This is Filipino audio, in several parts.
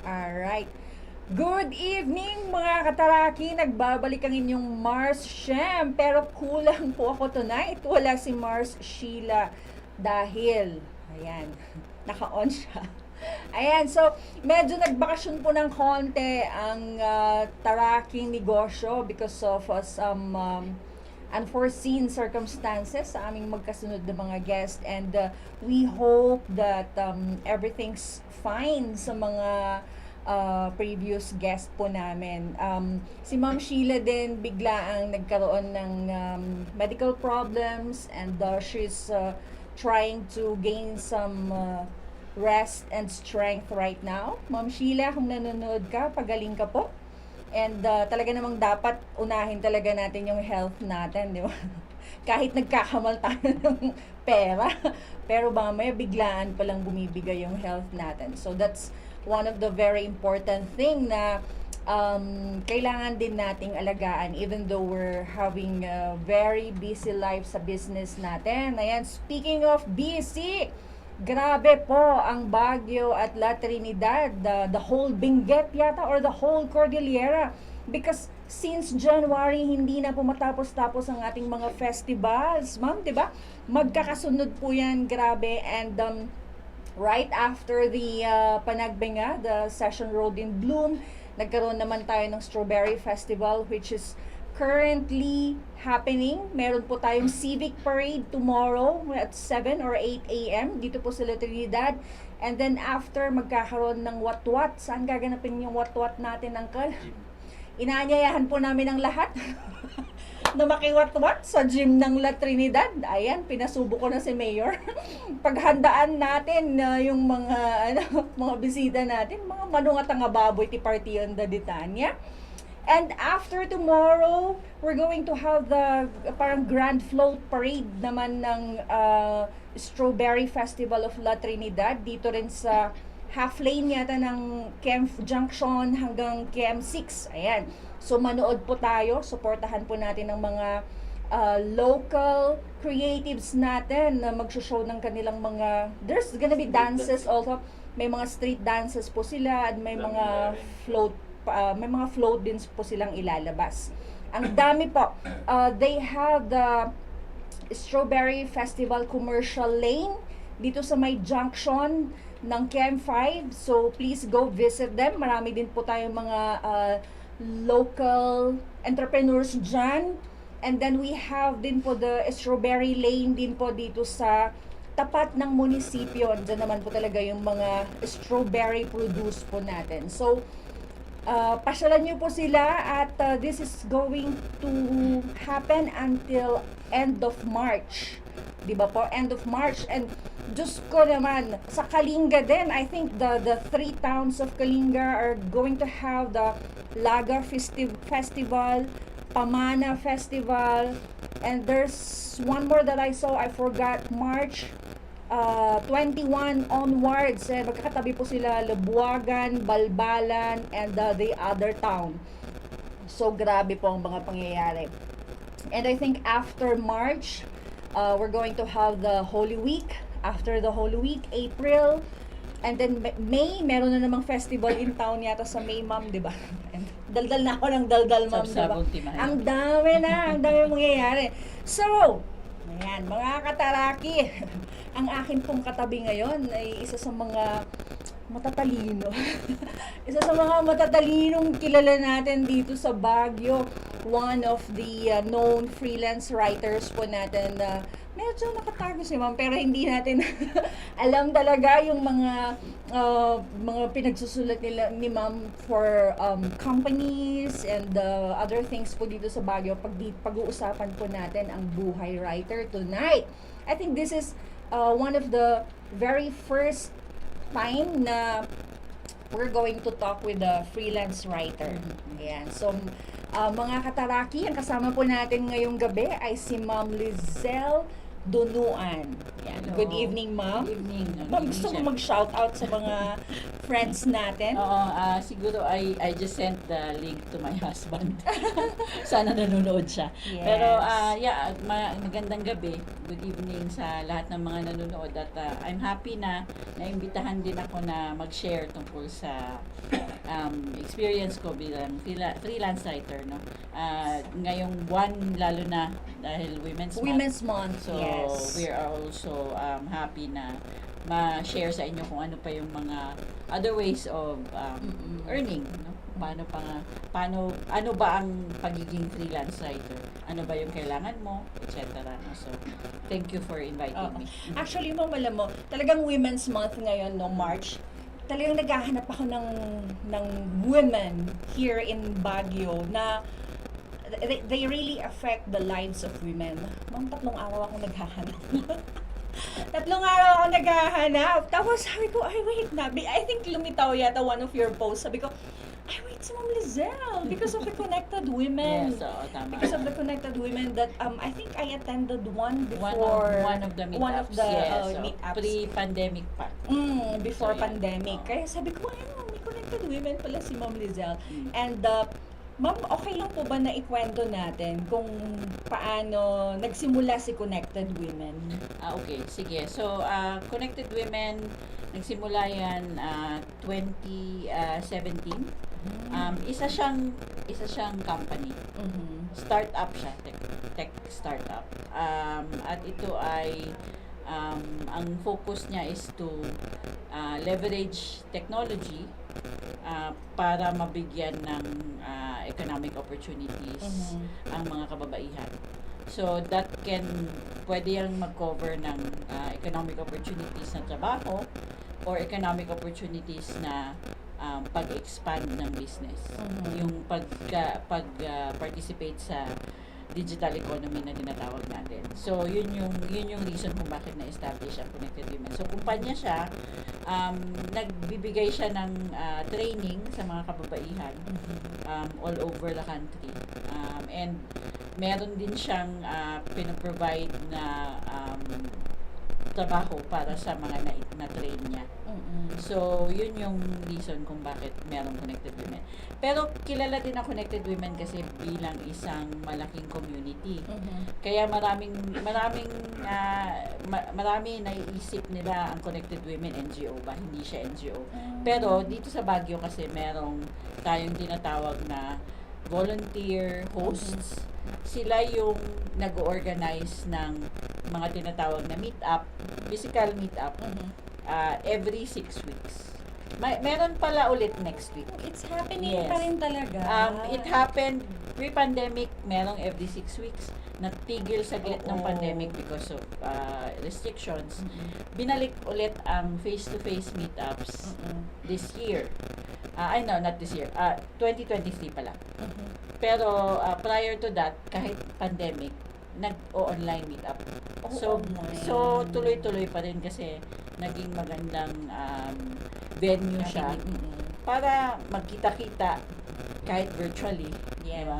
Alright. Good evening mga kataraki! Nagbabalik ang inyong Mars Shem. Pero kulang po ako tonight. Wala si Mars Sheila dahil, ayan, naka-on siya. Ayan, so medyo nagbakasyon po ng konti ang Taraki Negosyo because of some unforeseen circumstances sa aming magkasunod na mga guest, and we hope that everything's fine sa mga previous guest po namin. Si Ma'am Sheila din bigla ang nagkaroon ng medical problems, and she's trying to gain some rest and strength right now. Ma'am Sheila, kung nanonood ka, pagaling ka po. And talaga namang dapat unahin talaga natin yung health natin, di ba? Kahit nagkakamal tayo ng pera, pero mamaya biglaan palang bumibigay yung health natin. So that's one of the very important thing na kailangan din nating alagaan even though we're having a very busy life sa business natin. Ayan, speaking of busy, grabe po ang Baguio at La Trinidad, the whole Benguet yata or the whole Cordillera, because since January hindi na po matapos-tapos ang ating mga festivals, ma'am, 'di ba? Magkakasunod po 'yan, grabe. And right after the Panagbenga, the Session Road in Bloom, nagkaroon naman tayo ng Strawberry Festival, which is currently happening. Meron po tayong civic parade tomorrow at 7 or 8 a.m. dito po sa La Trinidad. And then after, magkakaroon ng what-what. Saan gaganapin yung what-what natin, Uncle? Inaanyayahan po namin ang lahat na makiwat-wat sa gym ng La Trinidad. Ayan, pinasubo ko na si Mayor. Paghandaan natin yung mga mga bisita natin, mga manungatang baboy ti party on the Ditanya. And after tomorrow, we're going to have the parang grand float parade naman ng Strawberry Festival of La Trinidad dito rin sa half lane yata ng Kem Junction hanggang Kem 6. Ayan. So manood po tayo, suportahan po natin ng mga local creatives natin na mag-show ng kanilang mga, there's gonna be dances also. May mga street dances po sila at may mga float din po silang ilalabas. Ang dami po. They have the Strawberry Festival Commercial Lane dito sa may junction ng Chem 5. So please go visit them. Marami din po tayong mga local entrepreneurs dyan. And then we have din po the Strawberry Lane din po dito sa tapat ng munisipyo. Diyan naman po talaga yung mga strawberry produce po natin. So pasyalan nyo po sila at this is going to happen until end of March. Diba po? End of March. And Diyos ko naman, sa Kalinga din, I think the three towns of Kalinga are going to have the Laga Festival, Pamana Festival, and there's one more that I saw, I forgot, March 21 onwards. Magkakatabi po sila Labuagan, Balbalan, and the other town. So, grabe po ang mga pangyayari. And I think after March, we're going to have the Holy Week. After the Holy Week, April, and then May, meron na namang festival in town yata sa May, ma'am, di ba? And daldal na ako ng daldal, ma'am, di ba? Ang dami mangyayari. So, ayan, mga kataraki, ang akin pong katabi ngayon ay isa sa mga matatalino. Isa sa mga matatalinong kilala natin dito sa Baguio. One of the known freelance writers po natin na medyo nakatago si ma'am, pero hindi natin alam talaga yung mga pinagsusulat nila ni ma'am for companies and other things po dito sa Baguio. Pag-uusapan po natin ang buhay writer tonight. I think this is one of the very first time na we're going to talk with a freelance writer. Ayan. So, mga kataraki, ang kasama po natin ngayong gabi ay si Ma'am Leizl Dunuan. Ayan. Good evening, Ma'am. Good evening. Ma'am, gusto mo mag-shoutout sa mga friends natin? Oo, siguro I just sent the link to my husband. Sana nanonood siya. Yes. Pero magandang gabi. Good evening sa lahat ng mga nanonood at I'm happy na naimbitahan din ako na mag-share tungkol sa experience ko bilang freelance writer, no. Ngayong buwan lalo na dahil Women's Month. So yes. we are also happy na ma-share sa inyo kung ano pa yung mga other ways of earning, no? Ano ba ang pagiging freelance writer? Ano ba yung kailangan mo, etc. No? So, thank you for inviting me. Actually, ma'am, alam mo, talagang Women's Month ngayon, no, March. Talagang naghahanap ako ng women here in Baguio na they really affect the lives of women. Ma'am, 3 araw ako naghahanap. 3 araw ako naghahanap. Tapos sabi ko, ay wait na. I think lumitaw yata one of your posts. Sabi ko, ay wait, si Ma'am Leizl. Because of the Connected Women. Yes, tama. Because of the Connected Women that I think I attended one before. One of the meetups. One of the yes, meetups. Pre-pandemic pa. Before So, pandemic. yeah. Kaya sabi ko, may Connected Women pala si Ma'am Leizl. And ma'am, okay lang po ba na ikwento natin kung paano nagsimula si Connected Women? Okay, sige. So, Connected Women, nagsimula yan 2017. Isa siyang company. Startup siya, tech startup. At ito ay ang focus niya is to leverage technology para mabigyan ng economic opportunities ang mga kababaihan. So that pwede yang mag-cover ng economic opportunities na trabaho or economic opportunities na pag-expand ng business. Yung participate sa digital economy na tinatawag natin. So yun yung reason kung bakit na-establish ang Connected Women. So kumpanya siya, nagbibigay siya ng training sa mga kababaihan all over the country. And meron din siyang pinaprovide na trabaho para sa mga na-train niya. So, yun yung reason kung bakit merong Connected Women. Pero kilala din ang Connected Women kasi bilang isang malaking community. Kaya marami naiisip nila ang Connected Women NGO ba? Hindi siya NGO. Pero dito sa Baguio kasi merong tayong tinatawag na volunteer hosts. Sila yung nag-organize ng mga tinatawag na meet-up, physical meet-up, every 6 weeks. Meron pala ulit next week. It's happening Yes. pa rin talaga. It happened pre-pandemic, merong every 6 weeks. Natigil saglit ng pandemic because of restrictions. Binalik ulit ang face-to-face meetups this year. Not this year. 2023 pala. Pero prior to that, kahit pandemic, nag-online meetup. So tuloy-tuloy pa rin kasi naging magandang venue siya para magkita-kita kahit virtually. Yes. Diba?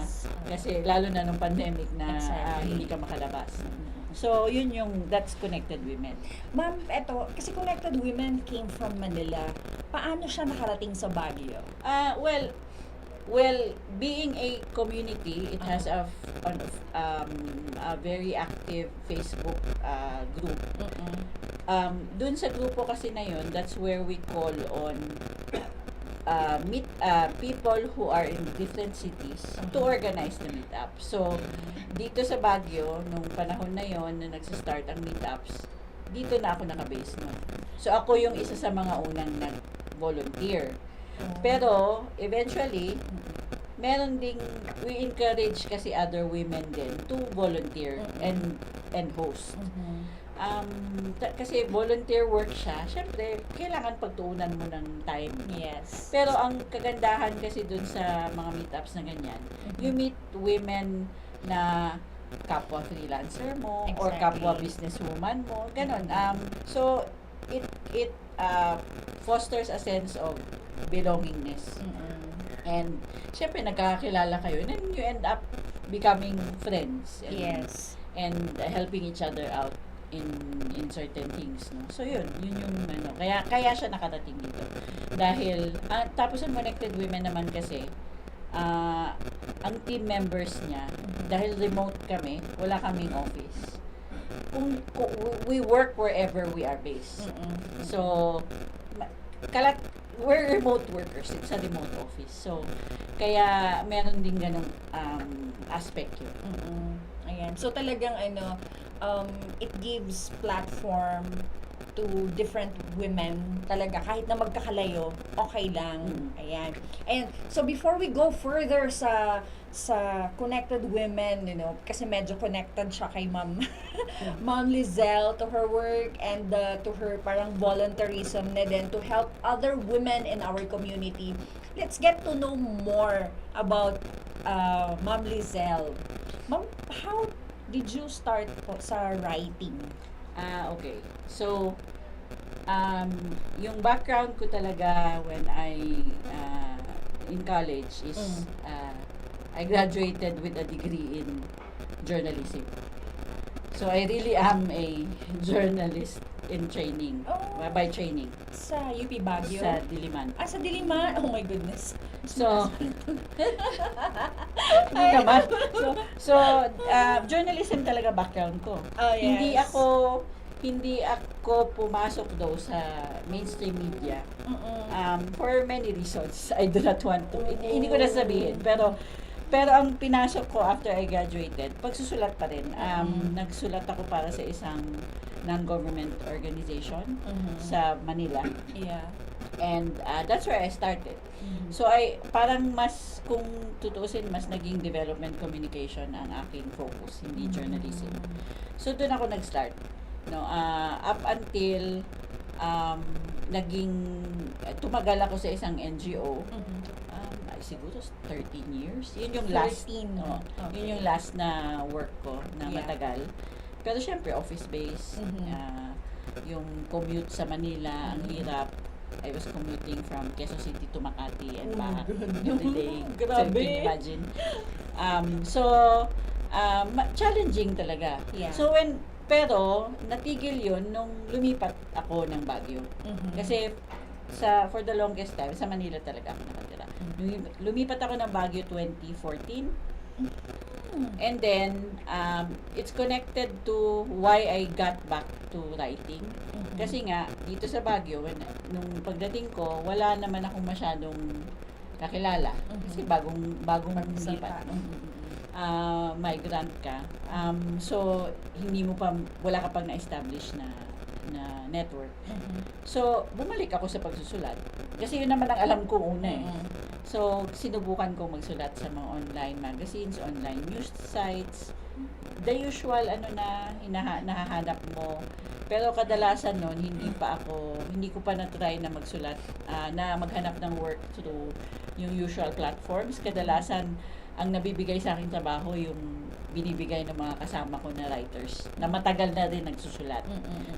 Kasi lalo na nung pandemic na hindi ka makalabas. So, that's Connected Women. Ma'am, eto, kasi Connected Women came from Manila. Paano siya nakarating sa Baguio? Well, Well, being a community, it has a very active Facebook group. Dun sa grupo kasi na yun, that's where we call on meet people who are in different cities to organize the meetup. So, dito sa Baguio, nung panahon na yon na nagsa-start ang meetups, dito na ako naka-base nun. So, ako yung isa sa mga unang nag-volunteer. Pero, eventually, meron ding, we encourage kasi other women din to volunteer and host. Kasi volunteer work siya, syempre, kailangan pagtuunan mo ng time. Yes. Pero ang kagandahan kasi dun sa mga meetups na ganyan, you meet women na kapwa freelancer mo or kapwa businesswoman mo, ganon. So, it fosters a sense of belongingness. And, syempre, nagkakakilala kayo, and then you end up becoming friends. And helping each other out in certain things, no. So yun yung ano, kaya siya nakarating dito. Dahil tapos ang Connected Women naman kasi ang team members niya, dahil remote kami, wala kaming office. We work wherever we are based. So we're remote workers, it's a remote office. So kaya meron din ganung aspect yun. Ayan. So talagang it gives platform to different women talaga, kahit na magkakalayo, okay lang. Ayan. And so before we go further sa Connected Women, kasi medyo connected siya kay Ma'am Leizl, to her work and to her parang volunteerism na din to help other women in our community. Let's get to know more about Ma'am Leizl. Ma'am, how did you start sa writing? Okay. So, yung background ko talaga when I in college is I graduated with a degree in journalism. So, I really am a journalist in training, by training. Sa UP Baguio? Sa Diliman. Sa Diliman? Oh my goodness. So, hindi naman. So, journalism talaga background ko. Yes. Hindi ako pumasok daw sa mainstream media. For many reasons. I do not want to. Hindi ko na sabihin. Pero ang pinasok ko after I graduated, pagsusulat pa rin. Nagsulat ako para sa isang non-government organization sa Manila. Yeah. And that's where I started. So parang kung tutuusin, mas naging development communication ang aking focus, hindi journalism. So doon ako nag-start. Up until tumagal ako sa isang NGO. Siguro 13 years. Yun yung last. 13. Okay. Yun yung last na work ko na matagal. Pero syempre office-based. Yung commute sa Manila, ang hirap. I was commuting from Quezon City to Makati and back every day. So you can imagine. Challenging talaga. Yeah. So pero natigil yun nung lumipat ako ng Baguio. Kasi for the longest time, sa Manila talaga ako nakatira. Lumipat ako ng Baguio 2014. And then, it's connected to why I got back to writing. Kasi nga, dito sa Baguio, nung pagdating ko, wala naman akong masyadong kakilala. Kasi bagong lipat. Migrant ka. So, wala ka pang na-establish na network. So, bumalik ako sa pagsusulat. Kasi yun naman ang alam ko una So, sinubukan kong magsulat sa mga online magazines, online news sites, the usual nahahanap mo. Pero kadalasan nun, hindi ko pa na-try na magsulat, na maghanap ng work through yung usual platforms. Kadalasan, ang nabibigay sa aking trabaho yung binibigay ng mga kasama ko na writers na matagal na rin nagsusulat.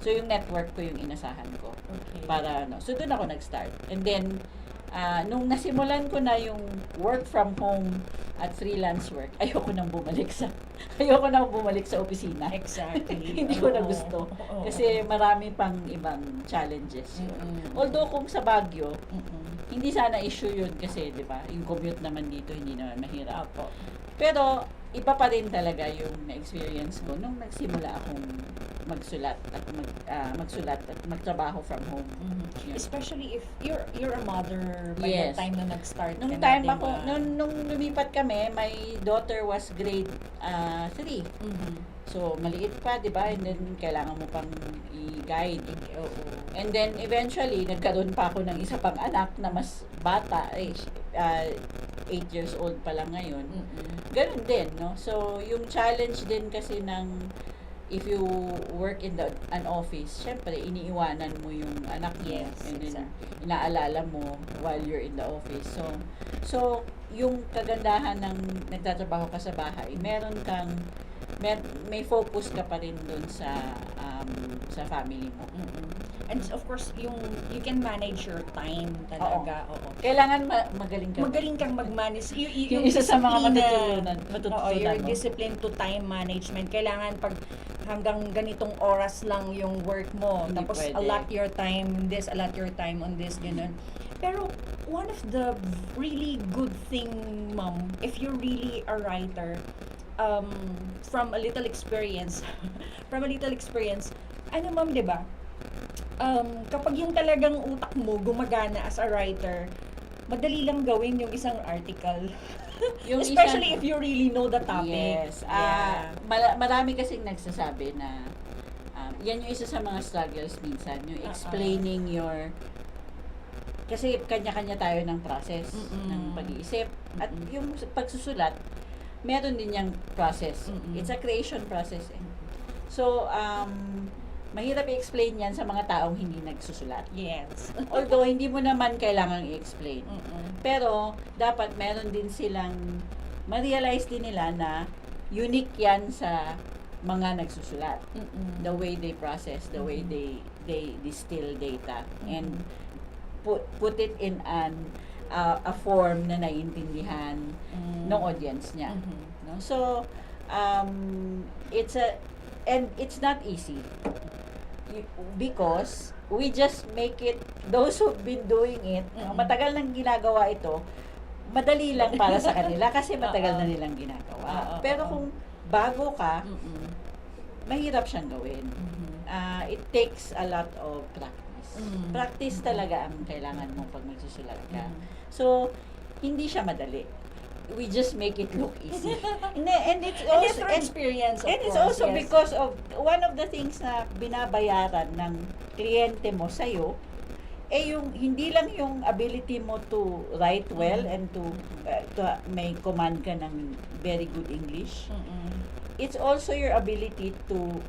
So yung network ko yung inasahan ko. Okay. So doon ako nag-start. And then nung nasimulan ko na yung work from home at freelance work, ayoko nang bumalik sa opisina. Exactly. Hindi ko na gusto. Kasi marami pang ibang challenges yun. Although kung sa Baguio, hindi sana issue yun kasi, di ba, yung commute naman dito hindi naman mahirap. Pero iba pa rin talaga yung na-experience ko nung nagsimula akong magsulat at magtrabaho from home. Yun. Especially if you're a mother by Yes. the time na nag-start Nung ka time na, ako, diba? nung lumipat kami, my daughter was grade 3. So, maliit pa, di ba? And then, kailangan mo pang i-guide. And then, eventually, nagkaroon pa ako ng isa pang anak na mas bata, 8 years old pa lang ngayon. Ganun din, no? So, yung challenge din kasi ng if you work in an office, syempre, iniiwanan mo yung anak mo. Yes, And then, exactly. inaalala mo while you're in the office. So yung kagandahan ng nagtatrabaho ka sa bahay, may focus ka pa rin dun sa family mo. And of course, you can manage your time talaga. Oo. Kailangan magaling ka. Magaling kang mag-manage. Yung isa sa mga matututunan your mo. discipline to time management. Kailangan pag hanggang ganitong oras lang yung work mo. Hindi Tapos pwede. allot your time on this, allot your time on this, ganun. Pero one of the really good thing, ma'am, if you're really a writer, from a little experience, ano ma'am, di ba? Kapag yung talagang utak mo gumagana as a writer, madali lang gawin yung isang article. Especially if you really know the topic. Yes. Yeah. Marami kasing nagsasabi na yan yung isa sa mga struggles minsan, yung explaining your kasi kanya-kanya tayo ng process ng pag-iisip at yung pagsusulat meron din yung process. It's a creation process eh. So mahirap i-explain yan sa mga taong hindi nagsusulat. Yes. Although, hindi mo naman kailangang i-explain. Pero, dapat meron din silang, ma-realize din nila na unique yan sa mga nagsusulat. The way they process, the way they distill data, and put it in a form na naiintindihan ng audience niya. No? So, it's not easy. Because we just make it, those who've been doing it, matagal nang ginagawa ito, madali lang para sa kanila kasi matagal na nilang ginagawa. Pero kung bago ka, mahirap siyang gawin. It takes a lot of practice. Practice talaga ang kailangan mo pag magsusulat ka. So, hindi siya madali. We just make it look easy. And it's also through experience, of and it's course, also yes. because of one of the things na binabayaran ng kliyente mo sa'yo, yung hindi lang yung ability mo to write well and to may command ka ng very good English. It's also your ability to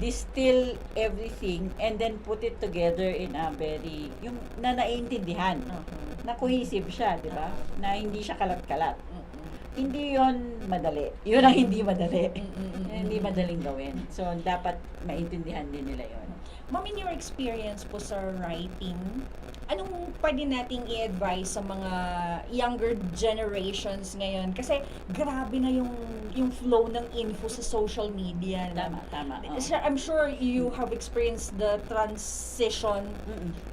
distill everything and then put it together in a very, yung na naiintindihan. Na cohesive siya, di ba? Na hindi siya kalat-kalat. Hindi yon madali. Yun ang hindi madali. Hindi madaling gawin. So, dapat maintindihan din nila yon. Ma'am, in your experience po sa writing, anong pwede nating i-advise sa mga younger generations ngayon? Kasi grabe na yung flow ng info sa social media. Tama. I'm sure you have experienced the transition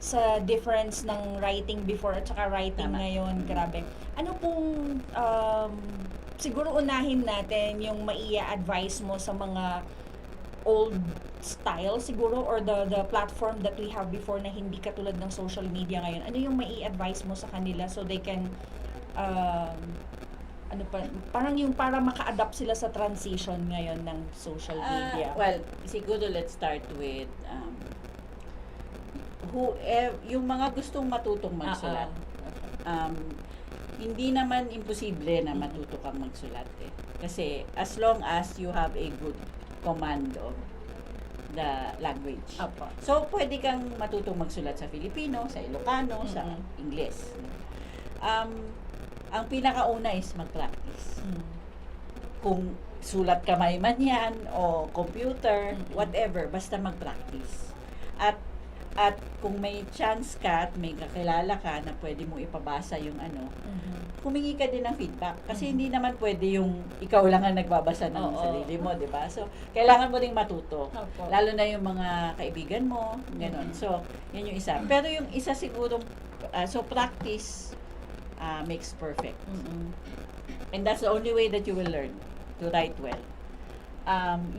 sa difference ng writing before at saka writing ngayon. Grabe. Ano pong siguro unahin natin yung maia-advise mo sa mga old style siguro or the platform that we have before na hindi katulad ng social media ngayon? Ano yung mai-advise mo sa kanila so they can para maka-adapt sila sa transition ngayon ng social media? Well, siguro let's start with yung mga gustong matutong magsulat. Hindi naman imposible na matuto kang magsulat eh. Kasi as long as you have a good command of the language. So, pwede kang matutong magsulat sa Filipino, sa Ilocano, sa Ingles. Ang pinakauna is mag-practice. Kung sulat kamay man yan, o computer, whatever, basta mag-practice. At At kung may chance ka at may kakilala ka na pwede mong ipabasa yung humingi ka din ng feedback. Kasi hindi naman pwede yung ikaw lang ang nagbabasa ng sarili mo, di ba? So, kailangan mo ding matuto. Opo. Lalo na yung mga kaibigan mo, gano'n. So, yun yung isa. Pero yung isa siguro, so practice makes perfect. And that's the only way that you will learn to write well.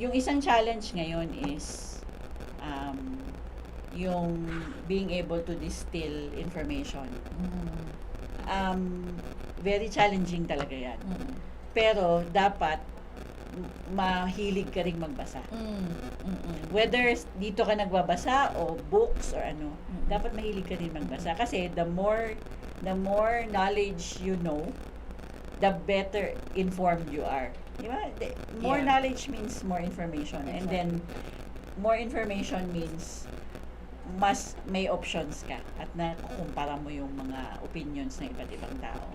Yung isang challenge ngayon is yung being able to distill information. Very challenging talaga yan. Pero dapat mahilig ka ring magbasa. Whether dito ka nagbabasa o books or ano, dapat mahilig ka rin magbasa. Kasi the more knowledge you know, the better informed you are. Diba? More knowledge means more information. And then, more information means mas may options ka at nakukumpara mo yung mga opinions ng iba't ibang tao.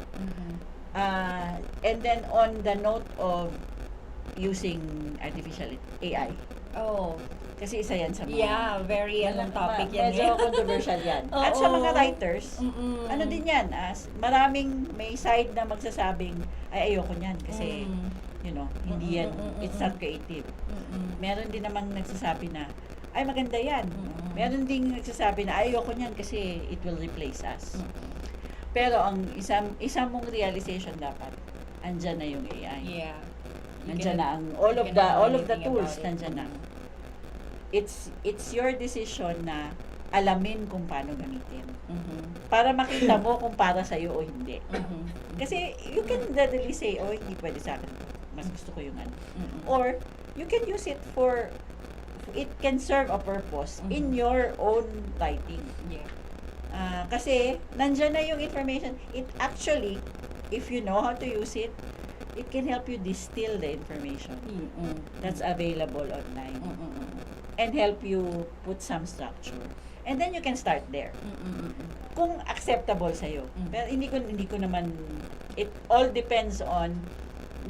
And then, on the note of using artificial AI. Oh. Kasi isa yan sa mga... Yeah, very topic yan. Medyo controversial yan. At sa mga writers, ano din yan, maraming may side na magsasabing, ay ayoko niyan kasi, you know, hindi yan, it's not creative. Meron din namang nagsasabi na, ay maganda yan. Meron din nagsasabi na, ay ayoko niyan kasi it will replace us. Pero ang isang mong realization dapat, andyan na yung AI. Yeah. Nandiyan na ang all of the tools nandiyan na. It's your decision na alamin kung paano gamitin. Para makita mo kung para sa iyo o hindi. Kasi you can readily say, oh, hindi pwede sa akin. Mas gusto ko yung ano. Or you can use it for, it can serve a purpose in your own writing. Yeah. Kasi nandiyan na yung information. It actually, if you know how to use it, it can help you distill the information that's available online and help you put some structure. And then you can start there. Kung acceptable sa'yo. Pero hindi ko naman, it all depends on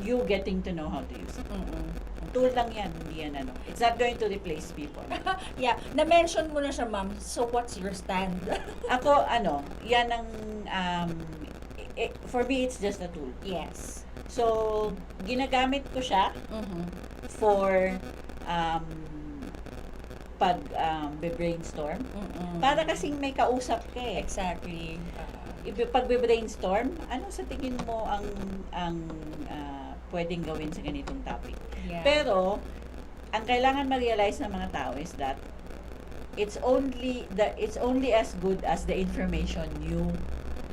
you getting to know how to use it. Tool lang yan, hindi yan ano. It's not going to replace people. Yeah, na-mention mo na siya, ma'am. So, what's your stand? Ako, yan ang, for me, it's just a tool. Yes. So, ginagamit ko siya for pag brainstorm. Para kasing may kausap ka eh. Exactly. Pag brainstorm, ano sa tingin mo ang pwedeng gawin sa ganitong topic? Yeah. Pero, ang kailangan ma-realize ng mga tao is that it's only as good as the information you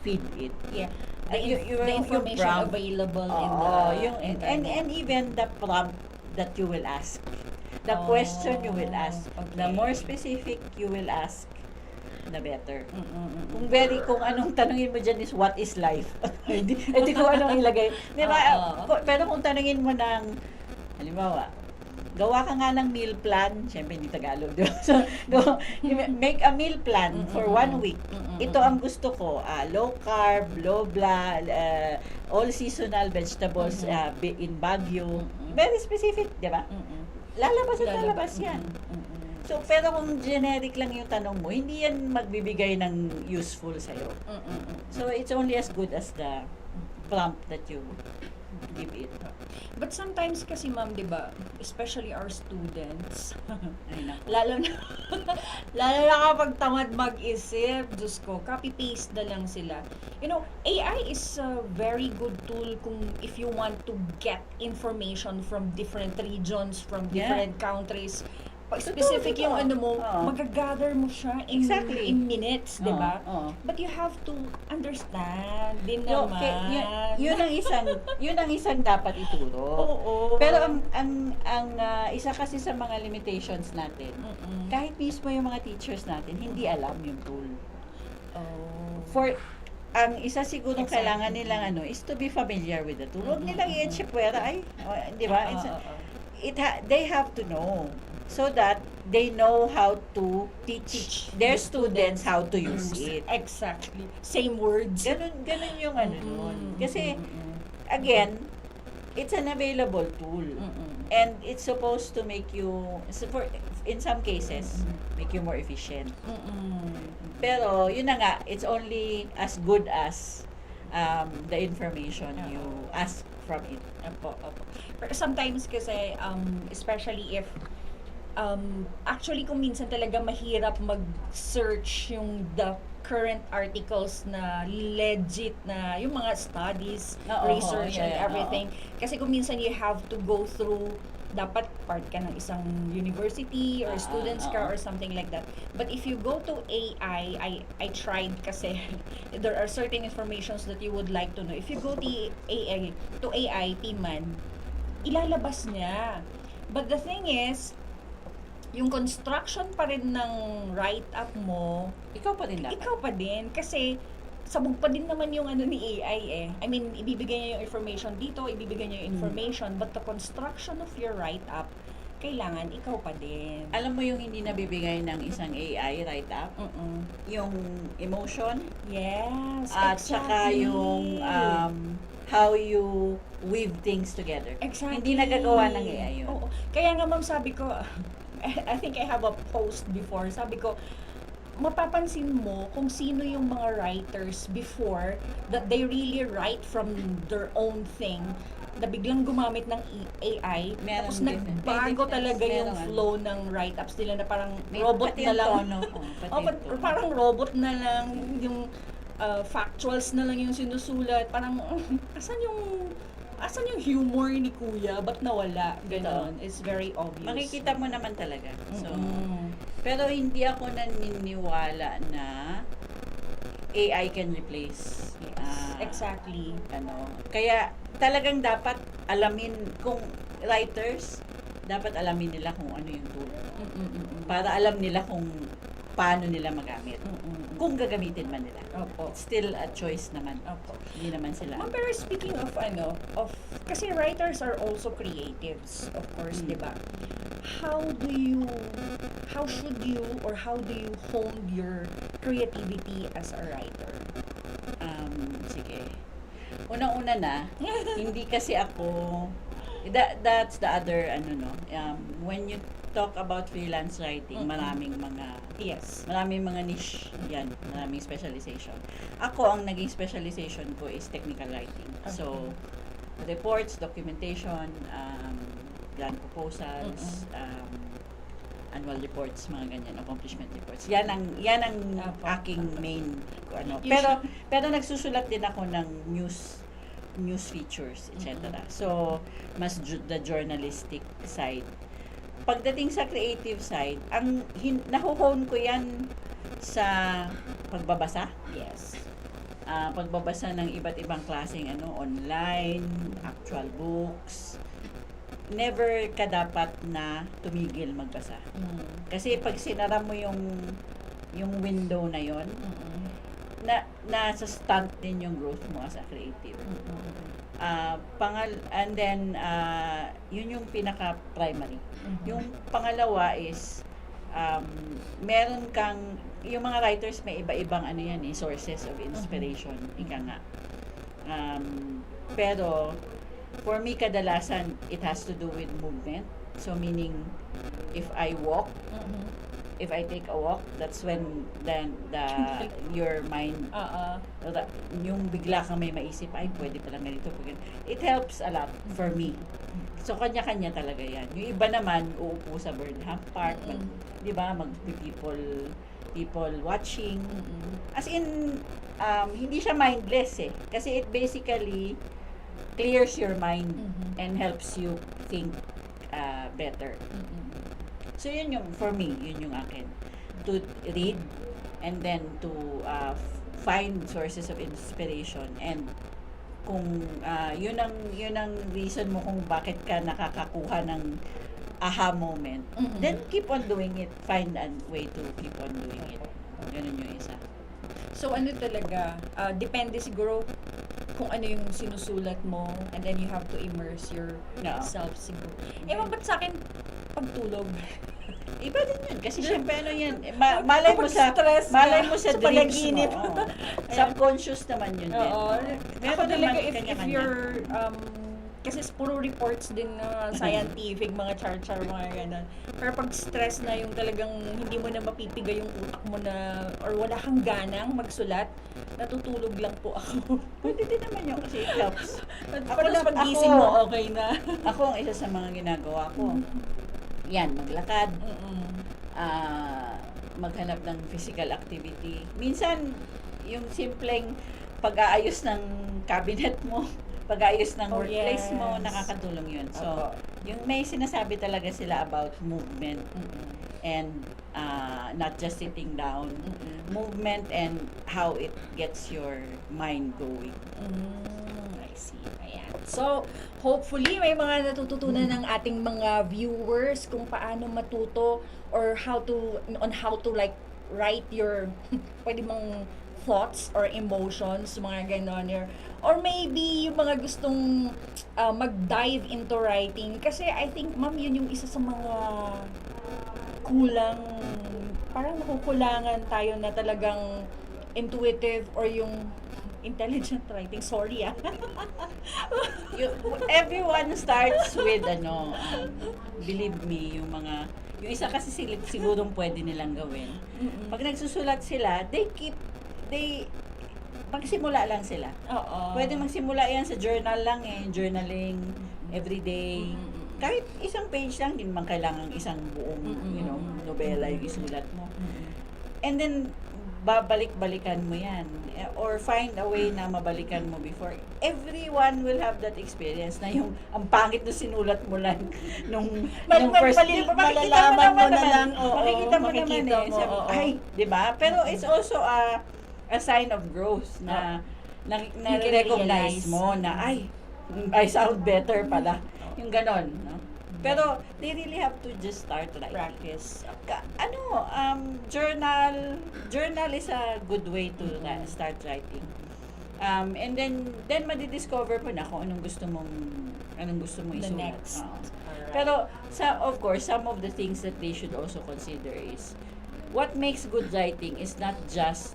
feed it. Yeah. The information available in the and even the prompt that you will ask. The question you will ask. Okay. The more specific you will ask, the better. Kung anong tanungin mo dyan is what is life? Hindi kung anong ilagay. Diba? Pero kung tanungin mo ng, halimbawa, gawa ka nga ng meal plan, syempre hindi Tagalog, diba? So, make a meal plan for 1 week. Ito ang gusto ko, low carb, low blah, all seasonal vegetables in Baguio. Very specific, diba? Lalabas yan. So, pero kung generic lang yung tanong mo, hindi yan magbibigay ng useful sa'yo. So, it's only as good as the prompt that you give it. But sometimes kasi, ma'am, di ba, especially our students, Ay, naku. lalo na kapag tamad mag-isip, Diyos ko, copy-paste na lang sila. You know, AI is a very good tool if you want to get information from different regions, from different countries. Pag specific yung ano mo, magagather mo siya in minutes, di ba? But you have to understand din naman. Yun ang isang dapat ituro. Pero ang isa kasi sa mga limitations natin, kahit mismo yung mga teachers natin, hindi alam yung tool. Ang isa sigurong kailangan nilang is to be familiar with the tool. Huwag nilang i-enchipwera, di ba? They have to know. So that they know how to teach their students how to use it. Exactly. Same words. Ganun yung nun. Kasi, again, it's an available tool. And it's supposed to make you, in some cases, make you more efficient. Pero, yun na nga, it's only as good as the information you ask from it. Opo. Pero sometimes kasi, especially if, actually kung minsan talaga mahirap mag-search yung the current articles na legit na yung mga studies, research and everything. Kasi kung minsan you have to go through, dapat part ka ng isang university or students ka or something like that. But if you go to AI, I tried kasi there are certain informations that you would like to know. If you go to AI, Piman, ilalabas niya. But the thing is, yung construction pa rin ng write-up mo, Ikaw pa rin dapat. ikaw pa din. Kasi, sabog pa din naman yung ano ni AI eh. I mean, ibibigay niya yung information dito, ibibigay niya yung information, but the construction of your write-up, kailangan ikaw pa din. Alam mo yung hindi nabibigay ng isang AI write-up? Yung emotion? Yes, At saka exactly. yung how you weave things together. Exactly. Hindi nagagawa ng AI yun. Oo. Kaya nga ma'am, sabi ko, I think I have a post before, sabi ko, mapapansin mo kung sino yung mga writers before that they really write from their own thing na biglang gumamit ng AI, Meron tapos din. nagbago May talaga difference. yung Meron. flow ng write-ups nila na parang May robot pati na yung lang. tono. Pati Oh, yung tono. parang robot na lang yung factuals na lang yung sinusulat. Parang asan yung humor ni Kuya? Ba't nawala? Ganon. It's very obvious. Makikita mo naman talaga. So, Mm-mm. pero hindi ako naniniwala na AI can replace Exactly. Kaya talagang dapat alamin kung writers, dapat alamin nila kung ano yung tool. Para alam nila kung paano nila magamit. Kung gagamitin man nila. Opo. It's still a choice naman. Opo. Hindi naman sila. Ma'am, pero speaking of kasi writers are also creatives, of course, di ba? How should you or how do you hone your creativity as a writer? Sige. Unang-una na, hindi kasi ako, that's the other, when you talk about freelance writing, maraming mga niche yan, maraming specialization. Ako, ang naging specialization ko is technical writing. Okay. So, reports, documentation, grant proposals, annual reports, mga ganyan, accomplishment reports. Yan ang aking main pero nagsusulat din ako ng news features, etc. So, mas the journalistic side. Pagdating sa creative side, ang nahuhone ko yan sa pagbabasa. Yes. Pagbabasa ng iba't ibang klaseng online, actual books. Never ka dapat na tumigil magbasa. Kasi pag sinara mo yung window na yon, nasa stunt din yung growth mo as a creative. And then yun yung pinaka-primary. Yung pangalawa is meron kang yung mga writers may iba-ibang sources of inspiration, ika nga. Pero for me, kadalasan, it has to do with movement. So, meaning, if I walk, if I take a walk, that's when your mind, yung bigla kang may maisip, ay, pwede palang ganito. It helps a lot for me. So, kanya-kanya talaga yan. Yung iba naman, uupo sa Burnham Park, di ba, people watching. As in, hindi siya mindless eh. Kasi it basically clears your mind and helps you think better. So yun yung for me, yun yung akin, to read and then to find sources of inspiration, and kung yun ang reason mo kung bakit ka nakakakuha ng aha moment, then keep on doing it, find a way to keep on doing it. Ganun yung isa. So talaga, depende siguro kung ano yung sinusulat mo, and then you have to immerse yourself siguro. Ba't sa akin, pagtulog? Iba din yun. Kasi syempre yan, malay mo sa dreams panaginip. mo. Subconscious naman yun din. Oo. Meron Ako talaga, naman if kanya-kanya. you're Kasi puro reports din na scientific, mga char-char, mga ganun. Pero pag stress na yung talagang hindi mo na mapipigay yung utak mo na, or wala kang ganang magsulat, natutulog lang po ako. Pwede din naman yun kasi it helps. Tapos pagising mo, okay na. Ako, ang isa sa mga ginagawa ko, yan, maglakad, Mm-mm. maghanap ng physical activity. Minsan, yung simpleng pag-aayos ng cabinet mo, pag-aayos ng Oh, workplace mo, yes. nakakatulong yun. So, Opo. yung may sinasabi talaga sila about movement Mm-mm. and not just sitting down. Mm-mm. Movement and how it gets your mind going. I see. Ayan. So, hopefully, may mga natututunan ng ating mga viewers kung paano matuto or on how to like write your, pwede mong thoughts or emotions, mga ganon. Or maybe yung mga gustong mag-dive into writing. Kasi I think, ma'am, yun yung isa sa mga kulang, parang nakukulangan tayo na talagang intuitive or yung intelligent writing. Sorry You, everyone starts with believe me, yung isa kasi sigurong pwede nilang gawin. Mm-mm. Pag nagsusulat sila, magsimula lang sila. Oo. Pwede magsimula yan sa journal lang journaling everyday. Mm-mm. Kahit isang page lang, hindi naman kailangan isang buong, Mm-mm. nobela yung isulat mo. Mm-mm. And then, babalik-balikan mo yan. Or find a way na mabalikan mo before. Everyone will have that experience na yung ang pangit na sinulat mo lang nung first. malalaman mo na lang, oo, Makikita mo naman makikita mo, Sabi, oo. ay, di ba? Pero it's also a sign of growth na You can recognize realize. mo na, ay, I sound better pala. Yung ganon, no? Pero they really have to just start writing. Practice. Journal is a good way to start writing. And then madidiscover mo na kung anong gusto mong The isulat. next. Oo. Alright. Pero of course, some of the things that they should also consider is what makes good writing is not just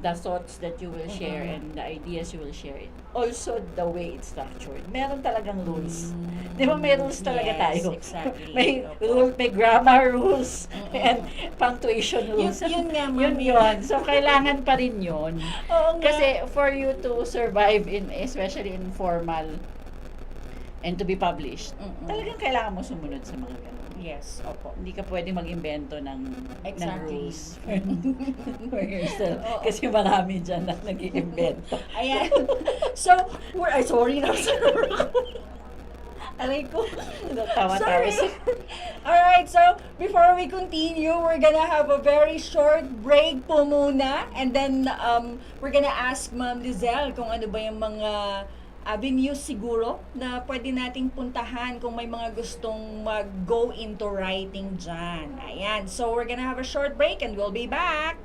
the thoughts that you will share and the ideas you will share. Also, the way it's structured. Meron talagang rules. Di ba may rules talaga Yes, tayo? exactly. May grammar rules and punctuation rules. Yun nga, Yun ma'am. yun. So, kailangan pa rin yun. Oo nga. Kasi for you to survive especially in formal and to be published, talagang kailangan mo sumunod sa mga ganun. Yes, opo. Hindi ka pwedeng mag-imbento ng Exactly. rules for yourself. Oo. Kasi marami dyan na nag-iimbento. Ayan. So, sorry na. Aray ko. Tawa-tawa. Sorry. Alright, so before we continue, we're gonna have a very short break po muna. And then, we're gonna ask Ma'am Leizl kung ano ba yung mga avenues siguro na pwede nating puntahan kung may mga gustong mag-go into writing dyan. Ayan. So, we're gonna have a short break and we'll be back.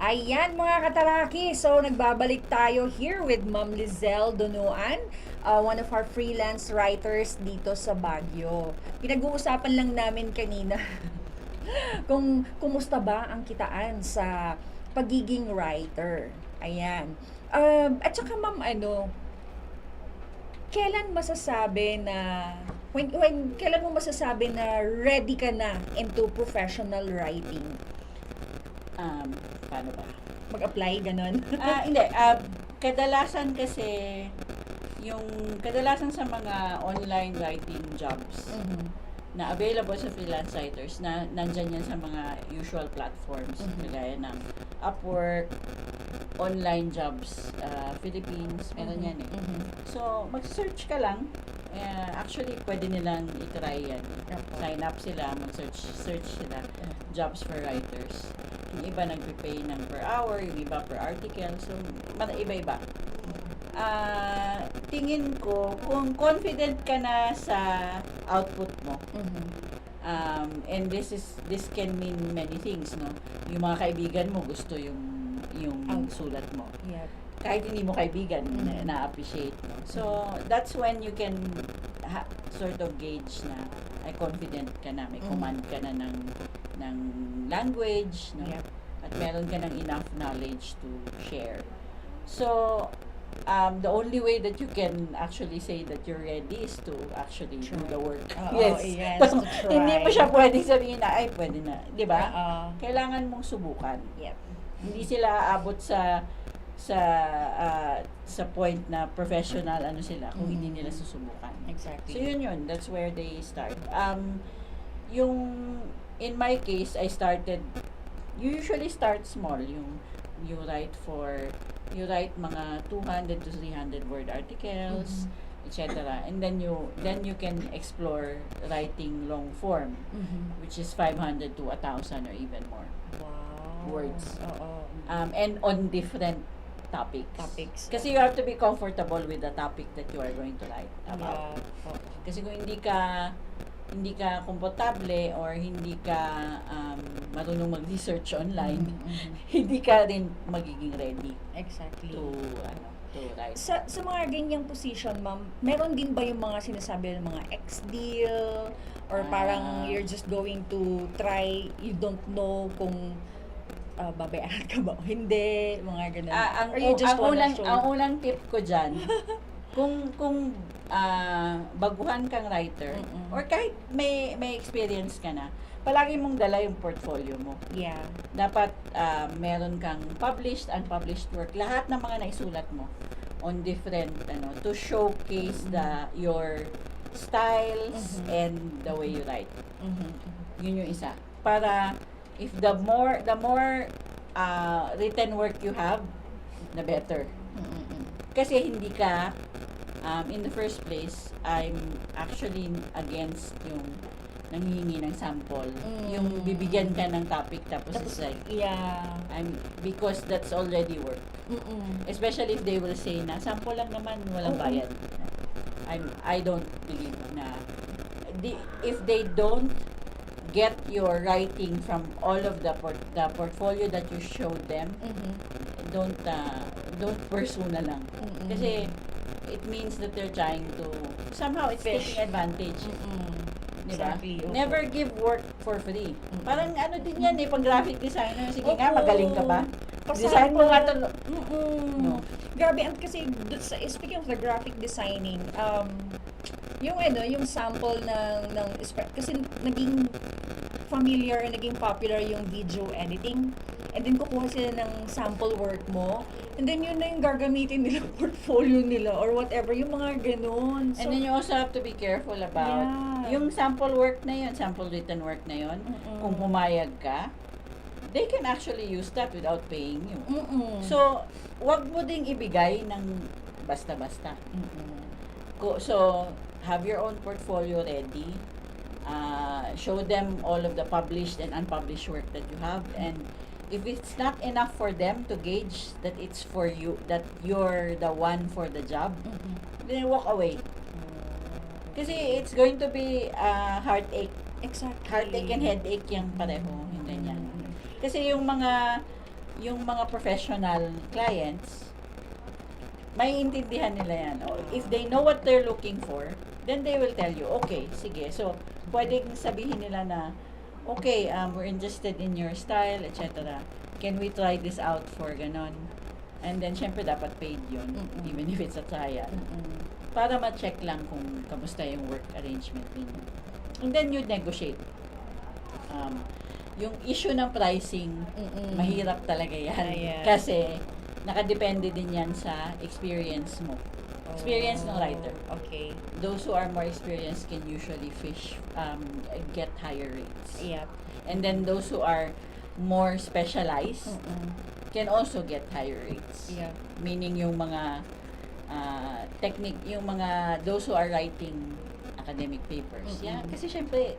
Ayan mga kataraki, so nagbabalik tayo here with Ma'am Leizl Dunuan, one of our freelance writers dito sa Baguio. Pinag-uusapan lang namin kanina kung kumusta ba ang kitaan sa pagiging writer. Ayan. At saka ma'am, kailan masasabi na kailan mo masasabi na ready ka na into professional writing? Paano ba? Mag-apply, ganon? Hindi. Kadalasan kasi, kadalasan sa mga online writing jobs na available sa freelance writers, na nandyan yan sa mga usual platforms, kagaya ng Upwork, online jobs, Philippines, meron yan eh. So, mag-search ka lang. Actually, pwede nilang i-try yan. Sign up sila, mag-search sila. Jobs for writers. Yung iba nagpe-pay ng per hour, yung iba per article. So, iba-iba. Tingin ko, kung confident ka na sa output mo, and this can mean many things, no? Yung mga kaibigan mo gusto yung sulat mo. Yeah. Kahit hindi mo kaibigan, na-appreciate mo. So, that's when you can sort of gauge na ay confident ka na, may command ka na ng language, no? Yep. At meron ka ng enough knowledge to share. So, the only way that you can actually say that you're ready is to actually do the work. Yes, So, to try. hindi mo siya pwedeng sabihin na, ay, pwede na. Di ba? Kailangan Kailangan mong subukan. Yep. Hindi sila aabot sa point na professional sila kung hindi nila susubukan. Exactly. So yun, that's where they start. In my case, you usually start small. You write mga 200 to 300 word articles, etc. And then you can explore writing long form, which is 500 to 1,000 or even more. Wow. Words. Oo. And on different topics. Kasi you have to be comfortable with the topic that you are going to write about. Yeah. Kasi kung hindi ka komportable or hindi ka marunong mag-research online, hindi ka rin magiging ready Exactly. to write. Sa mga ganyang position, ma'am, meron din ba yung mga sinasabi ng mga ex-deal or parang you're just going to try, you don't know kung babayaran ka ba o hindi, mga ganun. Or you just wanna show? Ang unang tip ko dyan, kung baguhan kang writer, or kahit may experience ka na, palagi mong dala yung portfolio mo. Yeah. Dapat meron kang published, unpublished work, lahat ng mga naisulat mo on different, to showcase your styles and the way you write. Yun yung isa. Para if the more written work you have, the better. Kasi hindi ka in the first place, I'm actually against yung nanghihingi ng sample. Yung bibigyan ka ng topic tapos it's like, because that's already work. Especially if they will say na sample lang naman, walang bayad. I don't believe na if they don't get your writing from all of the portfolio that you showed them. Don't pursue na lang. Kasi it means that they're trying to somehow it's Fish. taking advantage. Diba? Exactly, okay. Never give work for free. Parang ano din yan pag graphic designer. Sige nga, Oo. magaling ka ba? Pasama. Design mo nga to. No. Grabe, kasi speaking of the graphic designing, yung sample ng kasi naging familiar, naging popular yung video editing. And then kukuha sila ng sample work mo. And then yun na yung gagamitin nila, portfolio nila or whatever, yung mga ganun. And then you also have to be careful about yung sample work na yun, sample written work na yun. Kung pumayag ka, they can actually use that without paying you. So, wag mo ding ibigay ng basta-basta. So, have your own portfolio ready. Show them all of the published and unpublished work that you have, and if it's not enough for them to gauge that it's for you, that you're the one for the job, then walk away. Kasi it's going to be heartache. Exactly. Heartache and headache yung pareho, yung ganyan. Kasi yung mga professional clients, may intindihan nila yan. If they know what they're looking for, then they will tell you, okay, sige. So, pwedeng sabihin nila na, okay, we're interested in your style, etc. Can we try this out for ganon? And then, syempre, dapat paid yun, even if it's a trial. Para ma-check lang kung kamusta yung work arrangement ninyo. And then, you negotiate. Yung issue ng pricing, mahirap talaga yan. Kasi, nakadepende din yan sa experience mo. Experience ng writer. Okay. Those who are more experienced can usually get higher rates. Yep. And then those who are more specialized can also get higher rates. Yep. Meaning yung mga those who are writing academic papers. Yeah, kasi syempre,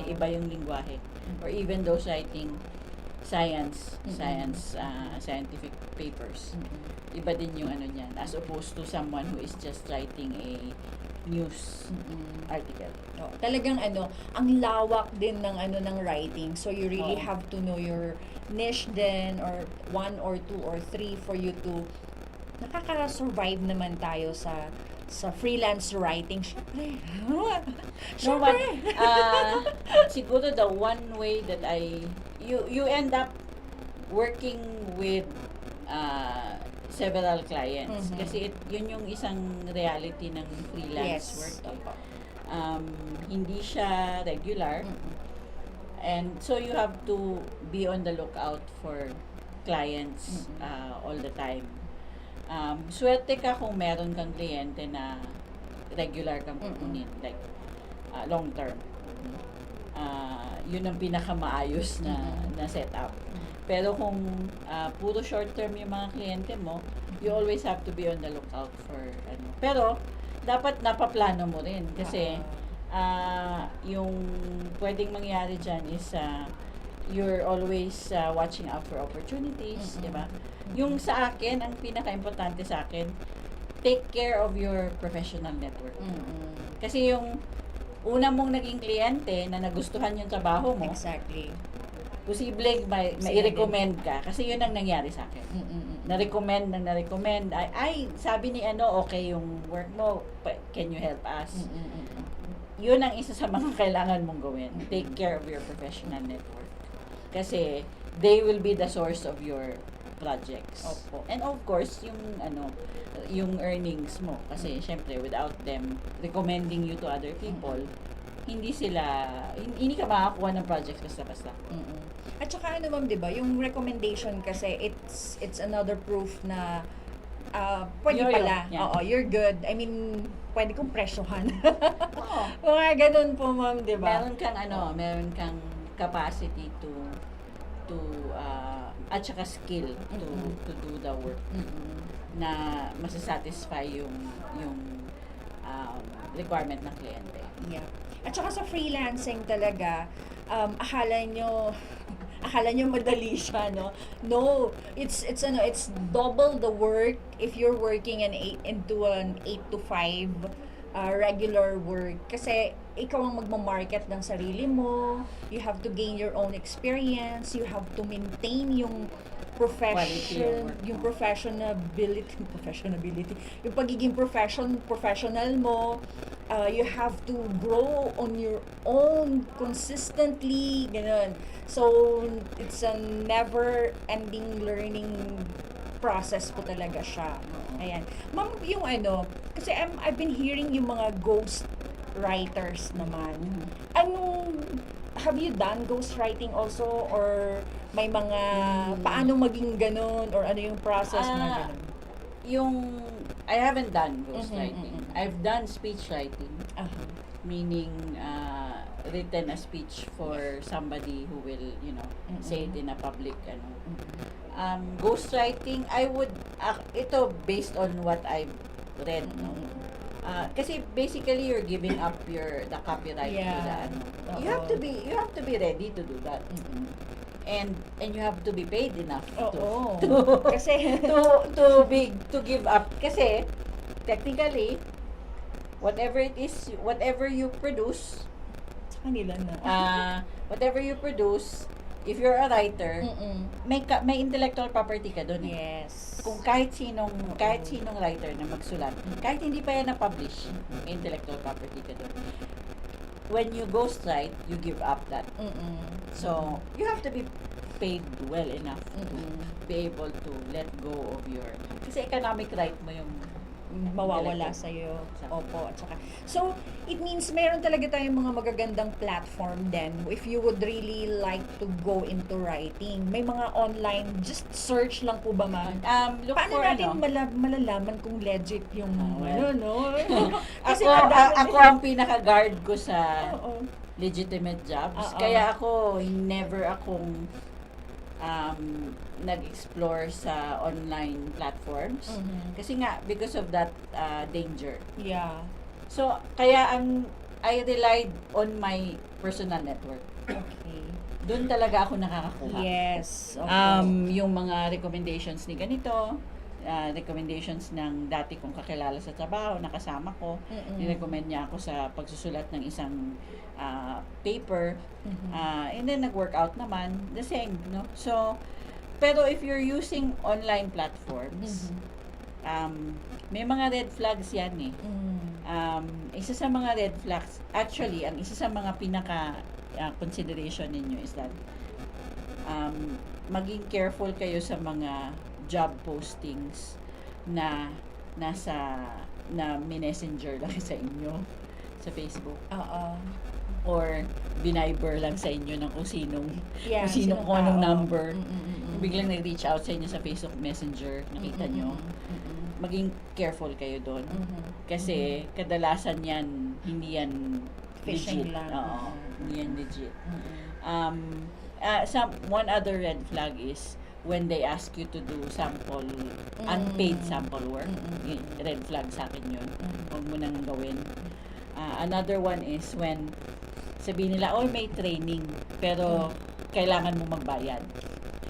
iba yung lingwahe. Or even those writing scientific papers. Iba din yung ano niyan, as opposed to someone who is just writing a news article. Talagang ang lawak din ng writing. So you really have to know your niche din, or 1 or 2 or 3 for you to nakaka-survive naman tayo sa freelance writing. Syempre. Siguro the one way that you end up working with several clients kasi yun yung isang reality ng freelance work. Hindi siya regular, and so you have to be on the lookout for clients all the time. Swerte ka kung meron kang kliyente na regular kang kukunin, like long term. Yun ang pinakamaayos na setup. Pero kung puro short term yung mga kliyente mo, you always have to be on the lookout for Pero dapat napaplano mo rin kasi yung pwedeng mangyari dyan is you're always watching out for opportunities, di ba? Yung sa akin, ang pinaka-importante sa akin, take care of your professional network. Kasi yung una mong naging kliyente na nagustuhan yung trabaho mo, exactly, posibleng mai-recommend ka. Kasi yun ang nangyari sa akin. Na-recommend, ay, sabi ni okay yung work mo, can you help us? Yun ang isa sa mga kailangan mong gawin. Take care of your professional network. Kasi they will be the source of your projects. Opo. And of course, yung earnings mo. Kasi syempre, without them recommending you to other people, hindi ka makakuha ng projects basta-basta. At saka ma'am, 'di ba, yung recommendation kasi it's another proof na pwede pala. Oo, you're good. I mean, pwede kong presyohan. Mga ganun po, ma'am, 'di ba? Meron kang capacity to at saka skill to do the work na masasatisfy yung requirement ng kliyente. Yeah. At saka sa freelancing talaga, akala nyo madali siya, no? No, it's double the work if you're working into an 8 to 5 regular work. Kasi ikaw ang magmamarket ng sarili mo, you have to gain your own experience, you have to maintain yung Quality of work yung mo. professionability, yung pagiging professional mo. You have to grow on your own consistently, ganun. So, it's a never-ending learning process po talaga siya. Ayan. Ma'am, yung kasi I've been hearing yung mga ghost writers naman. Anong, have you done ghost writing also? Or may mga, paano maging ganun? Or ano yung process mga ganun? Yung, I haven't done Mhm, ghostwriting. mhm. I've done speech writing, Aha. meaning written a speech for somebody who will, say it in a public, ghostwriting, I would, ito based on what I've read, no? Kasi basically you're giving up the copyright to the Yeah. You have to be ready to do that. And you have to be paid enough Oo. to Kasi, to give up, kasi technically whatever it is, whatever you produce, sa kanila na. whatever you produce, if you're a writer, may intellectual property ka doon. Yes. Kung kahit sinong writer na magsulat, kahit hindi pa yan na-publish, may intellectual property ka doon. When you ghostwrite, you give up that. So, you have to be paid well enough to be able to let go of your, kasi economic right mo yung mawawala sa iyo. Opo, at saka. So, it means meron talaga tayong mga magagandang platform then if you would really like to go into writing. May mga online, just search lang po ba, ma'am? Look Paano for natin malalaman kung legit yung well, no? ako ang pinaka-guard ko sa Oo. legitimate jobs. Oo. Kaya ako, never akong nag-explore sa online platforms. Kasi nga, because of that danger. Yeah. So, kaya I relied on my personal network. Okay. Doon talaga ako nakakakuha. Yes. Okay. Yung mga recommendations ni ganito, recommendations ng dati kong kakilala sa trabaho, nakasama ko, ni-recommend niya ako sa pagsusulat ng isang paper, and then nag-work out naman, the same, no? So, pero if you're using online platforms, may mga red flags yan eh. Isa sa mga red flags, actually, ang isa sa mga pinaka consideration ninyo is that maging careful kayo sa mga job postings na messenger lang sa inyo sa Facebook. Or biniber lang sa inyo ng kung sinong kung anong number. Biglang nag-reach out sa inyo sa Facebook Messenger, nakita nyo. Maging careful kayo doon. Kasi kadalasan yan, hindi yan Phishing legit. lang. Oo, hindi yan legit. One other red flag is when they ask you to do unpaid sample work. Red flag sa akin yun. Huwag mo nang gawin. Another one is when sabihin nila, may training, pero kailangan mo magbayad.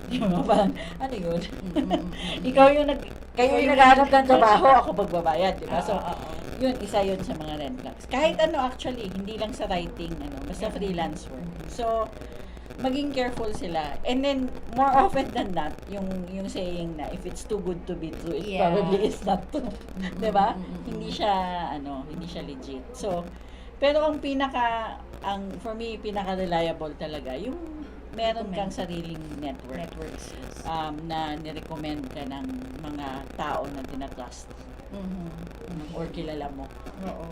Di ba? Parang, ano yun? Kayo yung naghahanap ng trabaho, ako magbabayad, di ba? So, yun, isa yun sa mga red flags. Kahit actually, hindi lang sa writing, basta freelance work. So, maging careful sila. And then, more often than not, yung saying na, if it's too good to be true, it probably is not true. Diba? Hindi siya legit. So, pero for me, pinaka-reliable talaga, yung meron kang sariling networks. Na nirecommend ka ng mga tao na tinatrust. Or kilala mo. Oo.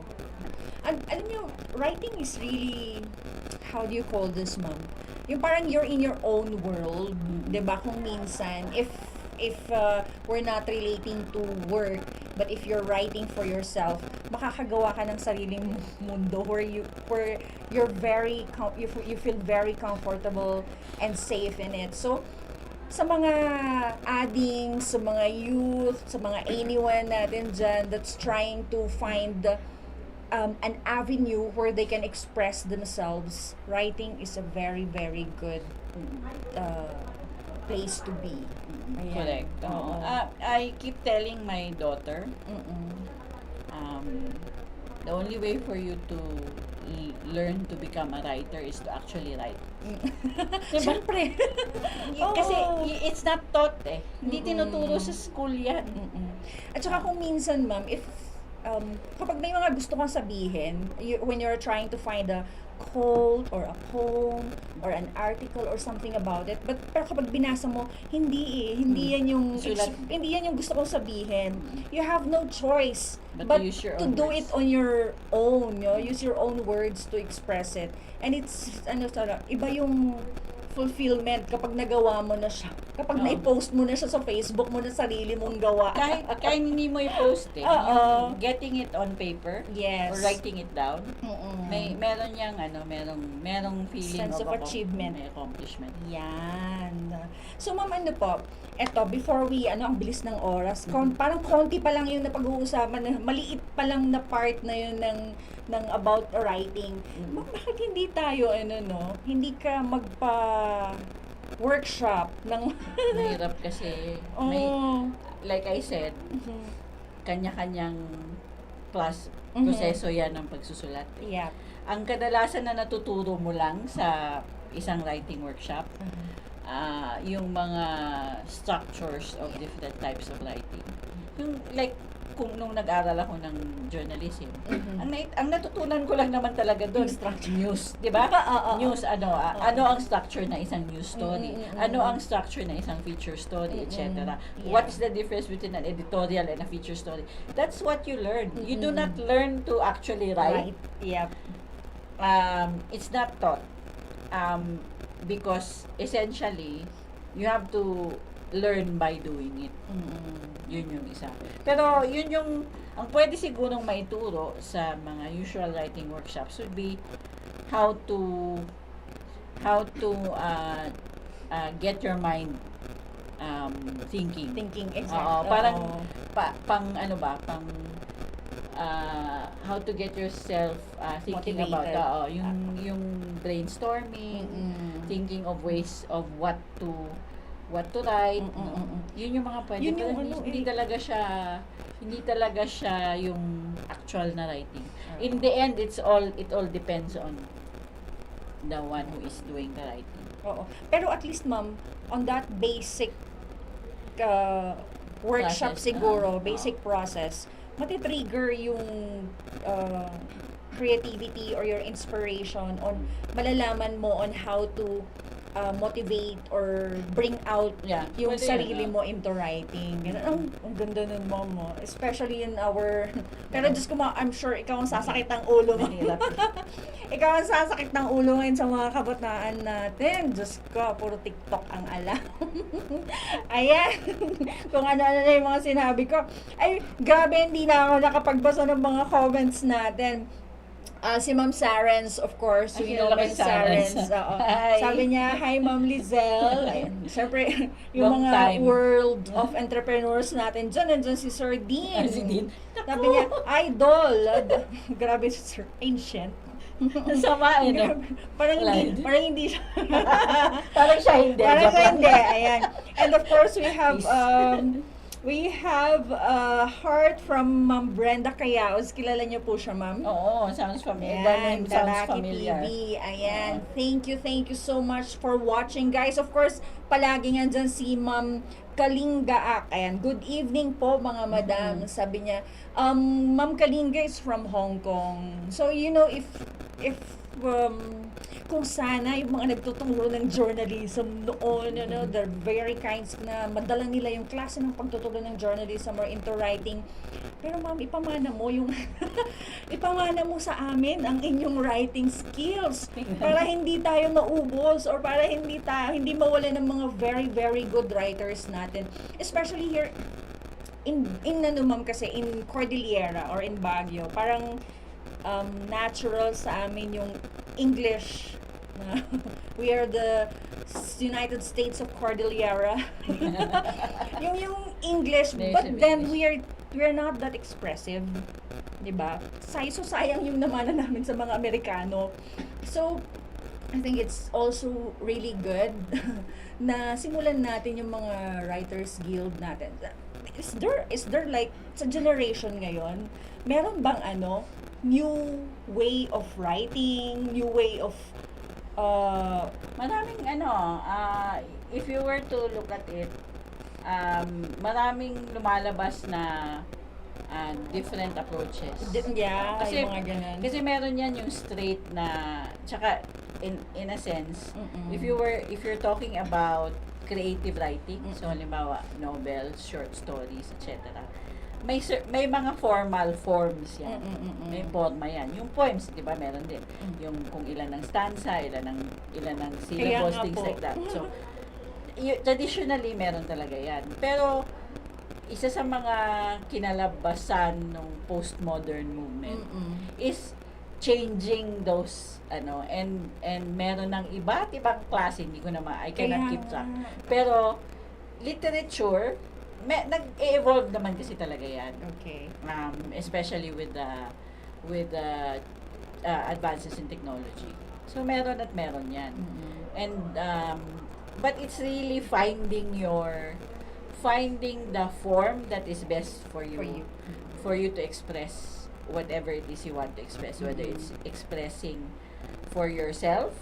Alam niyo, writing is really, how do you call this, ma'am? Yung parang you're in your own world, 'di ba? Kung minsan if we're not relating to work, but if you're writing for yourself, makakagawa ka ng sariling mundo where you're very you feel very comfortable and safe in it. So sa mga addings, sa mga youth, sa mga anyone natin dyan that's trying to find an avenue where they can express themselves, writing is a very, very good place to be. Ayan. Correct. I keep telling my daughter, The only way for you to learn to become a writer is to actually write. Diba? Siyempre. Kasi Oo. it's not taught eh. Hindi Mm-mm. tinuturo sa school yan. At saka kung minsan, ma'am, if kapag may mga gusto kang sabihin, when you're trying to find a quote or a poem or an article or something about it, pero kapag binasa mo, hindi yan yung Sulat. hindi yan yung gusto kong sabihin. You have no choice But to use your to own do words. it on your own, use your own words to express it. And it's iba yung fulfillment kapag nagawa mo na siya. Kapag Oo. na-post mo na siya sa Facebook mo na sarili mong gawa. Kahit hindi mo i-post eh. Oo. Yung getting it on paper Yes. or writing it down. Mm-mm. Meron yang merong feeling Sense of of achievement. may accomplishment. Yan. So, ma'am, ano po, eto, before we, ang bilis ng oras, parang konti pa lang yung napag-uusapan, maliit pa lang na part na yun ng about writing. Ma'am, bakit hindi tayo, hindi ka workshop ng... Mahirap kasi may, like I said, kanya-kanyang proseso yan ng pagsusulat. Yeah. Ang kadalasan na natuturo mo lang sa isang writing workshop, yung mga structures of different types of writing. Yung like, kung nung nag-aral ako ng journalism, ang natutunan ko lang naman talaga doon, news, di ba? News, ano ang structure na isang news story? Ano ang structure na isang feature story, etc. Yeah. What is the difference between an editorial and a feature story? That's what you learn. You do not learn to actually write. Right. Yep. It's not taught. Because essentially, you have to learn by doing it. Yun yung isa. Pero yun yung, ang pwede sigurong maituro sa mga usual writing workshops would be how to get your mind thinking. Exactly. Oo, parang how to get yourself thinking Motivated. about yung brainstorming, thinking of ways of what to write, no? Yun yung mga pwede. Yun Pero yung hindi talaga siya yung actual na writing. In the end, it all depends on the one who is doing the writing. Oo. Pero at least, ma'am, on that basic workshop Process, siguro, basic process, matitrigger yung creativity or your inspiration on malalaman mo on how to motivate or bring out yung pwede sarili yun, mo into writing. Ganun. Ang ganda nun, mama. Especially in our... Pero Diyos ko, I'm sure ikaw ang sasakit ng ulo mo. Mahirap. Ikaw ang sasakit ng ulo ngayon sa mga kabataan natin. Diyos ko, puro TikTok ang alam. Ayan. Kung ano-ano na yung mga sinabi ko. Ay, grabe, hindi na ako nakapagbasa ng mga comments natin. Si Ma'am Sarens, of course. Ay, You know kilala Ma'am ko si Sarens. Sarens. Oo. Hi. Sabi niya, hi Ma'am Leizl. Siyempre, yung Long mga time. world of entrepreneurs natin. Diyan, nandiyan si Sir Dean. Si Dean. Sabi niya, idol. Grabe si Sir Ancient. Sama eh, no? Grabe. Parang hindi siya. Parang siya hindi. Parang Joke siya lang. hindi. Ayan. And of course, we have a heart from Ma'am Brenda Cayaos. Kilala niyo po siya, ma'am? Oo, sounds familiar. Ayan, Sounds Taraki familiar. TV. Ayan. Thank you so much for watching, guys. Of course, palagi nga dyan si Ma'am Kalinga. Ayan. Good evening po, mga madam. Sabi niya, Ma'am Kalinga is from Hong Kong. So, if kung sana yung mga nagtuturo ng journalism noon, they're very kinds na madala nila yung klase ng pagtuturo ng journalism or into writing. Pero ma'am, ipamana mo ipamana mo sa amin ang inyong writing skills para hindi tayo maubos or para hindi mawala ng mga very, very good writers natin. Especially here in ma'am, kasi in Cordillera or in Baguio, parang natural sa amin yung English. We are the United States of Cordillera. yung English, but then we're not that expressive, 'di ba? So sayang yung namana namin sa mga Amerikano. So I think it's also really good na simulan natin yung mga Writers Guild natin. Is there like sa generation ngayon, meron bang new way of writing, new way of Maraming if you were to look at it, maraming lumalabas na different approaches. Kasi- yung mga ganun. Kasi meron yan yung straight na, tsaka in a sense, Mm-mm. if you're talking about creative writing, so halimbawa novels, short stories, etc. May mga formal forms yan. May forma yan. Yung poems, 'di ba, meron din. Yung kung ilan ng stanza, ilan ng syllables, Kaya nga things po. like that. So traditionally meron talaga yan. Pero isa sa mga kinalabasan ng postmodern movement is changing those and meron ng iba't ibang klase, hindi ko na I cannot keep track. Pero literature nag-evolve naman kasi talaga yan. Okay. Especially with the advances in technology. So meron at meron yan. And but it's really finding the form that is best for you to express whatever it is you want to express, whether it's expressing for yourself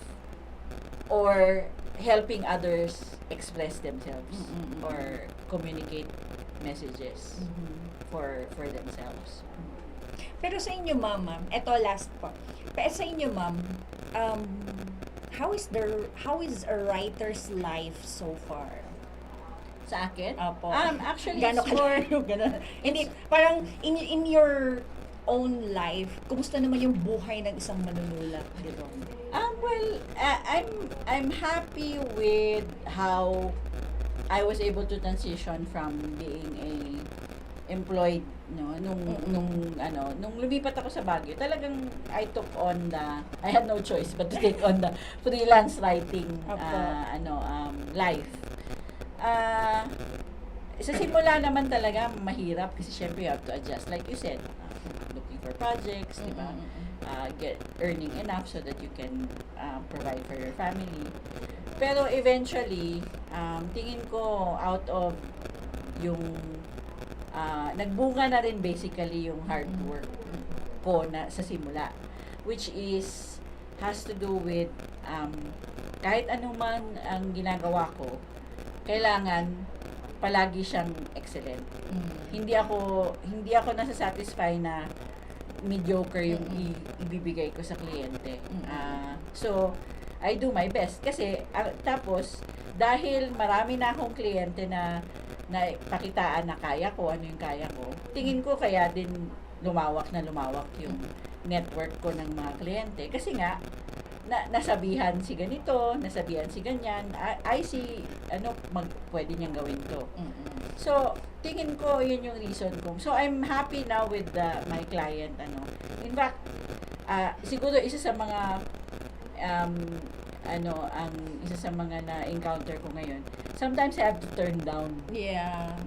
or helping others express themselves or communicate messages for themselves. Pero sa inyo, ma'am, eto last po. Pero sa inyo, ma'am, how is a writer's life so far? Sa akin? Apo. Actually, Gano'n it's more, Gano'n. Hindi, parang in your own life, kumusta naman yung buhay ng isang manunulat? Gano'n. well, I'm happy with how I was able to transition from being a employed, no, nung lumipat ako sa Baguio, talagang I had no choice but to take on the freelance writing life. Sa simula naman talaga mahirap kasi syempre you have to adjust, like you said, looking for projects, di ba? Get earning enough so that you can provide for your family. Pero eventually, tingin ko out of yung nagbunga na rin basically yung hard work ko na sa simula, which has to do with kahit anuman ang ginagawa ko, kailangan palagi siyang excellent. Hindi ako nasasatisfy na mediocre yung ibibigay ko sa kliyente. So I do my best kasi tapos dahil marami na akong kliyente na pakitaan na kaya ko, ano yung kaya ko, tingin ko kaya din lumawak yung network ko ng mga kliyente kasi nga nasabihan si ganito, nasabihan si ganyan, I see pwede niyang gawin to. So tingin ko yun yung reason ko. So I'm happy now with my client. In fact, siguro isa sa mga ang isa sa mga na-encounter ko ngayon, sometimes I have to turn down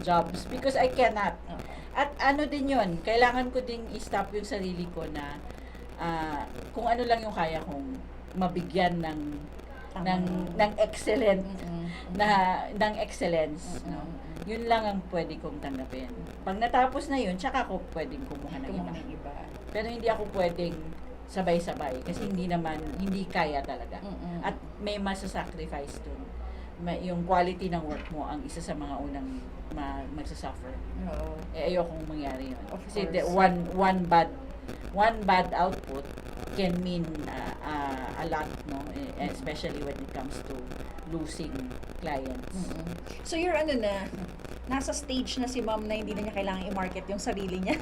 jobs because I cannot. At din yun, kailangan ko ding i-stop yung sarili ko na kung ano lang yung kaya kong mabigyan ng excellent ng excellence, no? Yun lang ang pwede kong tanggapin. Pag natapos na yun, tsaka ako pwedeng kumuha ng iba. Pero hindi ako pwedeng sabay-sabay kasi hindi kaya talaga. At may masasacrifice dun. Yung quality ng work mo ang isa sa mga unang magsasuffer. Ayokong mangyari yun. Kasi one bad output can mean a lot, no? Especially when it comes to losing clients. So you're nasa stage na si ma'am na hindi na niya kailangan i-market yung sarili niya.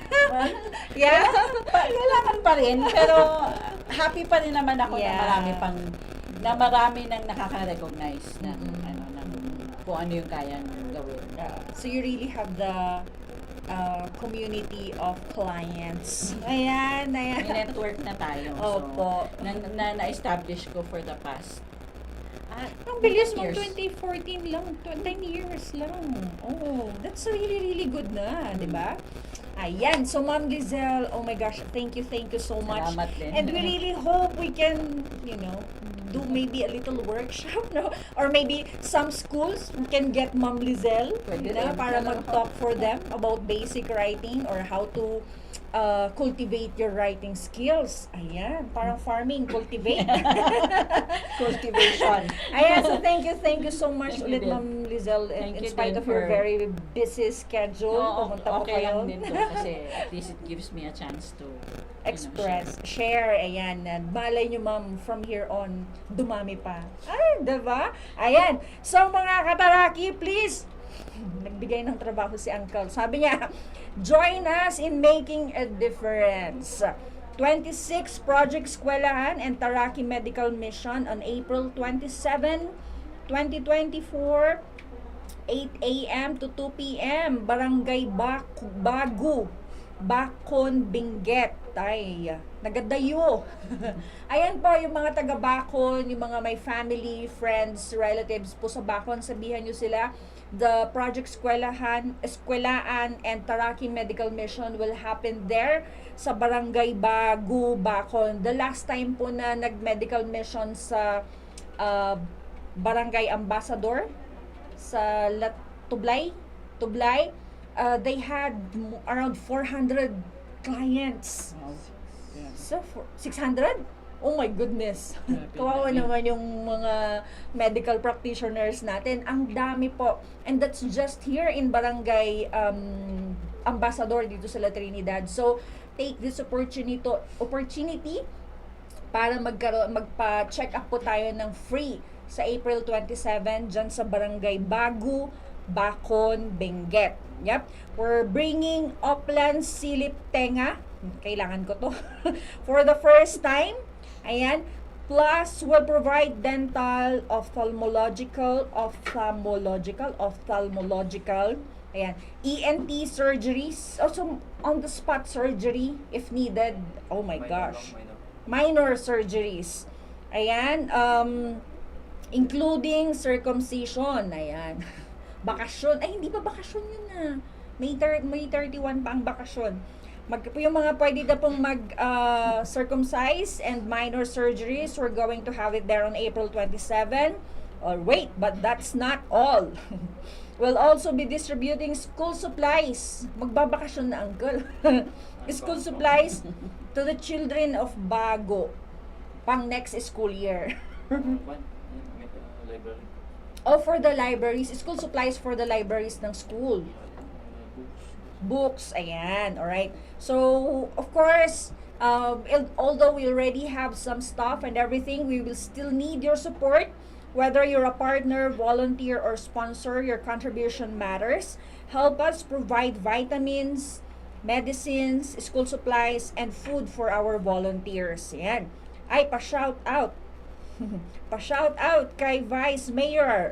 Kailangan pa rin, pero happy pa rin naman ako na marami nang nakaka-recognize ng kung ano yung kayang gawin. So you really have the community of clients. Ayan. May network na tayo. Opo. So, na-establish ko for the past Ang bilis mo, 10 years. 2014 lang, 10 years lang. Oh, that's really, really good na, di ba? Ayan, so Ma'am Leizl, oh my gosh, thank you so much. Salamat din. And we really hope we can, do maybe a little workshop, no? Or maybe some schools can get Ma'am Leizl, Pwede rin. para mag-talk for them about basic writing or how to cultivate your writing skills. Ayan, parang farming, cultivate. Cultivation. Ayan, so thank you so much Thank you ulit, din. Ma'am Leizl, Thank in you spite din of your for- very busy schedule. No, Pumunta po okay kayo. lang din to kasi at least it gives me a chance to Express, share, ayan. And malay nyo, ma'am, from here on, dumami pa. Ay, diba? Ayan. So, mga kataraki, please, nagbigay ng trabaho si Uncle. Sabi niya, join us in making a difference. 26 Project Eskwelahan and Taraki Medical Mission on April 27, 2024, 8 a.m. to 2 p.m. Barangay Bagu, Bakon, Benguet. Ay, nagadayo. Ayan po, yung mga taga Bakon, yung mga may family, friends, relatives po sa Bakon, sabihan nyo sila. The Project Eskwelahan and Taraki Medical Mission will happen there sa Barangay Bagu, Bakon. The last time po na nag-medical mission sa Barangay Ambassador sa Tublay, they had around 400 clients. Wow. Yeah. So, 600? Oh my goodness. Kawawa naman yung mga medical practitioners natin. Ang dami po. And that's just here in Barangay Ambassador dito sa La Trinidad. So, take this opportunity para magpa-check up po tayo ng free sa April 27 dyan sa Barangay Bagu, Bakon, Benguet. Yep. We're bringing Oplan Silip Tenga. Kailangan ko to. For the first time. Ayan. Plus, we'll provide dental, ophthalmological, ayan, ENT surgeries, also on-the-spot surgery if needed. Oh my gosh. Minor surgeries. Ayan. Including circumcision. Ayan. Bakasyon. Ay, hindi pa bakasyon yun na. May 31 pa ang bakasyon. Yung mga pwede na pong circumcise and minor surgeries, we're going to have it there on April 27. Wait, but that's not all. We'll also be distributing school supplies. Magbabakasyon na, Uncle. School supplies to the children of Bago pang next school year. Oh, for the libraries. School supplies for the libraries ng school. Books, ayan, alright. So, of course, although we already have some stuff and everything, we will still need your support. Whether you're a partner, volunteer, or sponsor, your contribution matters. Help us provide vitamins, medicines, school supplies, and food for our volunteers. Ayan. Ay, pa-shout out. Pa-shout out kay Vice Mayor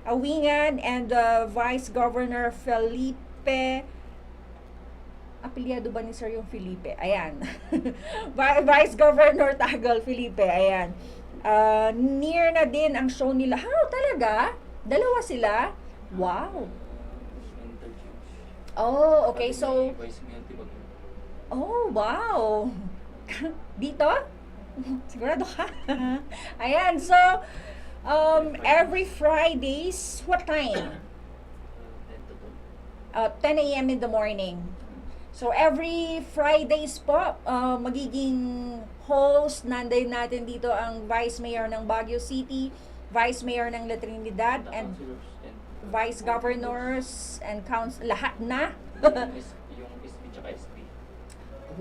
Awingan and Vice Governor Felipe. Apelyado ba ni Sir yung Felipe? Ayan. Vice Governor Tagal Felipe. Ayan. Near na din ang show nila. Talaga? Dalawa sila? Wow. Oh, okay. So, oh, wow. Dito? Sigurado ka? Ayan. So, every Fridays, what time? 10 a.m. in the morning. So, every Fridays po, magiging host, nanday natin dito ang Vice Mayor ng Baguio City, Vice Mayor ng La Trinidad, and Vice Governors and Council, lahat na. Yung SB tsaka SB.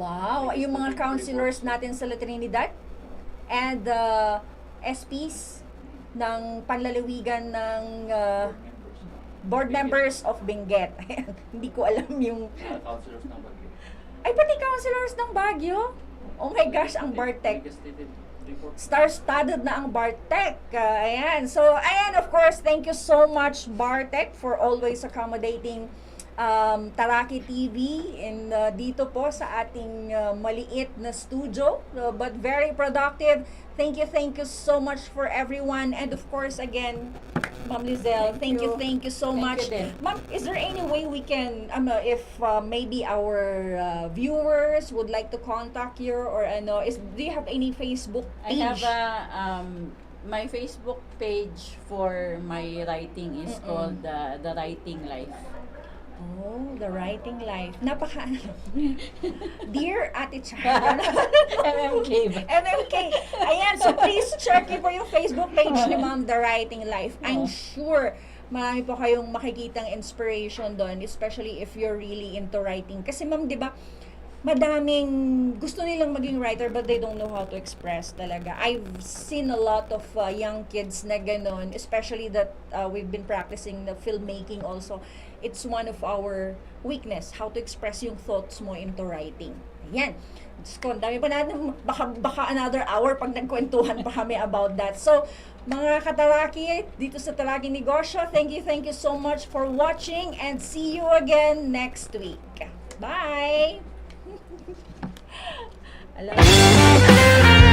Wow, yung mga councilors natin sa La Trinidad and SPs ng panlalawigan ng board members of Benguet. Hindi ko alam yung... Councilors ng Baguio. Ay, pati councilors ng Baguio? Oh my gosh, ang Bartek. Star-studded na ang Bartek. Ayan. So, ayan, of course, thank you so much, Bartek, for always accommodating Taraki TV and dito po sa ating maliit na studio, but very productive. Thank you so much for everyone, and of course again, Ma'am Leizl, thank you so much. Ma'am, is there any way we can, if maybe our viewers would like to contact you, or do you have any Facebook page? I have my Facebook page for my writing is called the Writing Life. Oh, the writing life. Dear Ate Char. MMK ba? MMK. Ayan, so please check po yung Facebook page ni Ma'am, The Writing Life. I'm sure marami po kayong makikitang inspiration doon, especially if you're really into writing. Kasi ma'am, di ba, madaming gusto nilang maging writer but they don't know how to express talaga. I've seen a lot of young kids na ganun, especially that we've been practicing the filmmaking also. It's one of our weakness, how to express yung thoughts mo into writing. Ayan. Diyos ko, ang dami pa natin, baka another hour pag nagkwentuhan pa kami about that. So, mga kataraki, dito sa Taraki Negosyo, thank you so much for watching and see you again next week. Bye! I love you.